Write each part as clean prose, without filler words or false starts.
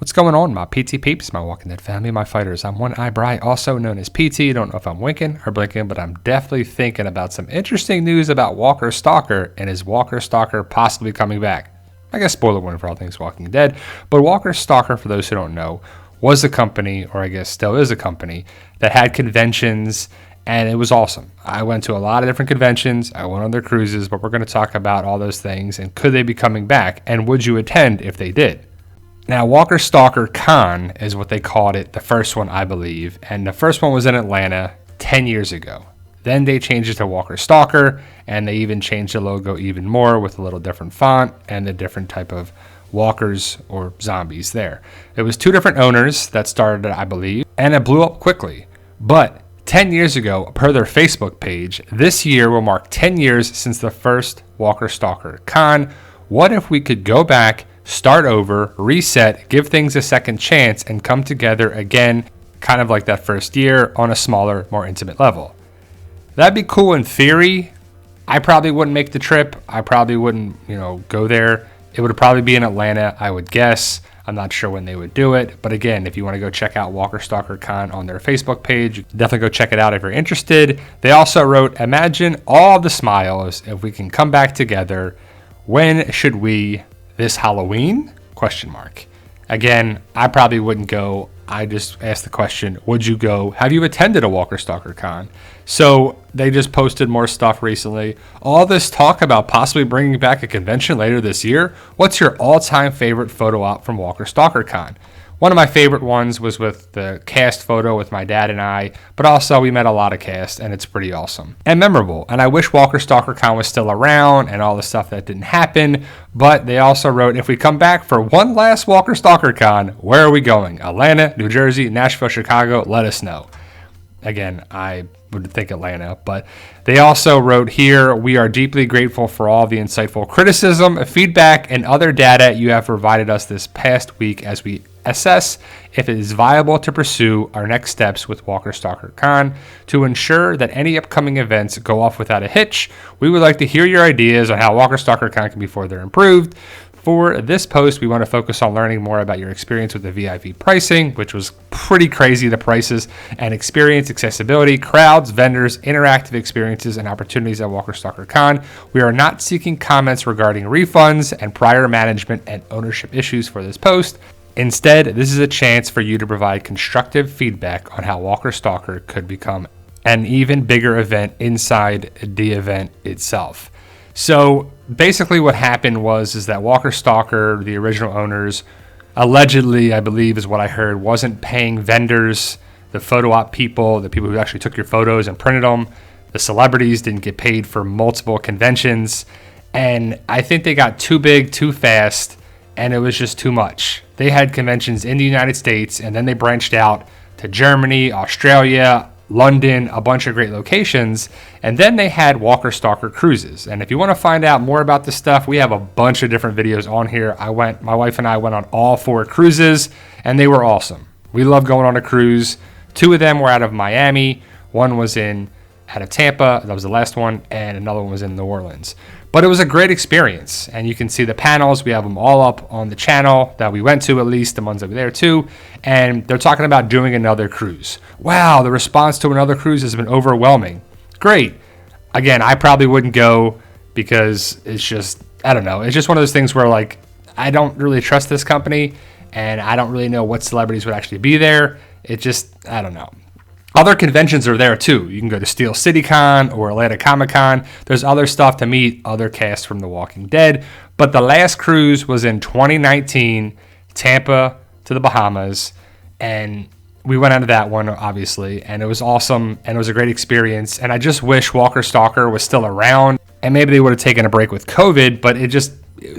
What's going on, my PT peeps, my Walking Dead family, my fighters? I'm One Eye Bry, also known as PT. Don't know if I'm winking or blinking, but I'm definitely thinking about some interesting news about Walker Stalker, and is Walker Stalker possibly coming back? I guess spoiler warning for all things Walking Dead, but Walker Stalker, for those who don't know, was a company, or I guess still is a company, that had conventions, and it was awesome. I went to a lot of different conventions, I went on their cruises, but we're going to talk about all those things, and could they be coming back, and would you attend if they did? Now, Walker Stalker Con is what they called it, the first one, I believe. And the first one was in Atlanta 10 years ago. Then they changed it to Walker Stalker, and they even changed the logo even more with a little different font and the different type of walkers or zombies there. It was two different owners that started it, I believe, and it blew up quickly. But 10 years ago, per their Facebook page, this year will mark 10 years since the first Walker Stalker Con. What if we could go back, start over, reset, give things a second chance, and come together again, kind of like that first year on a smaller, more intimate level? That'd be cool in theory. I probably wouldn't make the trip. I probably wouldn't, go there. It would probably be in Atlanta, I would guess. I'm not sure when they would do it. But again, if you want to go check out Walker Stalker Con on their Facebook page, definitely go check it out if you're interested. They also wrote, imagine all the smiles if we can come back together. When should we? This Halloween? ? Again, I probably wouldn't go. I just asked the question, would you go? Have you attended a Walker Stalker Con? So they just posted more stuff recently. All this talk about possibly bringing back a convention later this year. What's your all-time favorite photo op from Walker Stalker Con? One of my favorite ones was with the cast photo with my dad and I, but also we met a lot of cast, and it's pretty awesome and memorable. And I wish Walker Stalker Con was still around and all the stuff that didn't happen, but they also wrote, if we come back for one last Walker Stalker Con, where are we going? Atlanta, New Jersey, Nashville, Chicago? Let us know. Again, I would think Atlanta, but they also wrote here, we are deeply grateful for all the insightful criticism, feedback, and other data you have provided us this past week as we assess if it is viable to pursue our next steps with Walker Stalker Con. To ensure that any upcoming events go off without a hitch, we would like to hear your ideas on how Walker Stalker Con can be further improved. For this post, we want to focus on learning more about your experience with the VIP pricing, which was pretty crazy, the prices, and experience, accessibility, crowds, vendors, interactive experiences, and opportunities at Walker Stalker Con. We are not seeking comments regarding refunds and prior management and ownership issues for this post. Instead, this is a chance for you to provide constructive feedback on how Walker Stalker could become an even bigger event inside the event itself. So basically what happened is that Walker Stalker, the original owners, allegedly, I believe is what I heard, wasn't paying vendors, the photo op people, the people who actually took your photos and printed them. The celebrities didn't get paid for multiple conventions. And I think they got too big too fast, and it was just too much. They had conventions in the United States, and then they branched out to Germany, Australia, London, a bunch of great locations, and then they had Walker Stalker cruises. And if you want to find out more about this stuff, we have a bunch of different videos on here. My wife and I went on all 4 cruises, and they were awesome. We love going on a cruise. 2 of them were out of Miami. One was out of Tampa, that was the last one, and another one was in New Orleans. But it was a great experience, and you can see the panels. We have them all up on the channel that we went to, at least the ones that were there too, and they're talking about doing another cruise. Wow, the response to another cruise has been overwhelming. Great. Again, I probably wouldn't go because it's just, I don't know, it's just one of those things where I don't really trust this company, and I don't really know what celebrities would actually be there. It just, I don't know. Other conventions are there too. You can go to Steel City Con or Atlanta Comic Con. There's other stuff to meet other casts from The Walking Dead. But the last cruise was in 2019, Tampa to the Bahamas. And we went on to that one, obviously. And it was awesome. And it was a great experience. And I just wish Walker Stalker was still around. And maybe they would have taken a break with COVID. But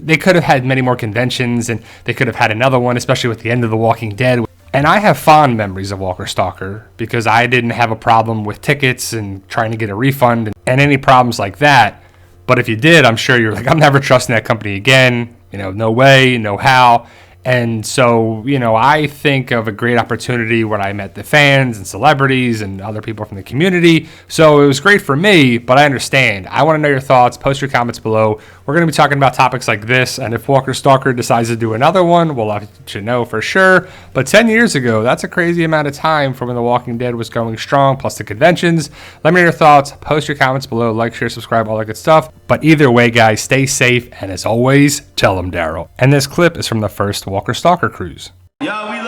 they could have had many more conventions. And they could have had another one, especially with the end of The Walking Dead. And I have fond memories of Walker Stalker because I didn't have a problem with tickets and trying to get a refund and any problems like that. But if you did, I'm sure you're like, I'm never trusting that company again. No way, no how. And so, I think of a great opportunity when I met the fans and celebrities and other people from the community. So it was great for me, but I understand. I want to know your thoughts. Post your comments below. We're We're going to be talking about topics like this, and if Walker Stalker decides to do another one, we'll let you know for sure. But 10 years ago, that's a crazy amount of time from when The Walking Dead was going strong, plus the conventions. Let me know your thoughts. Post your comments below. Like, share, subscribe, all that good stuff. But either way, guys, stay safe, and as always, tell them Daryl. And this clip is from the first Walker Stalker cruise. Yo, we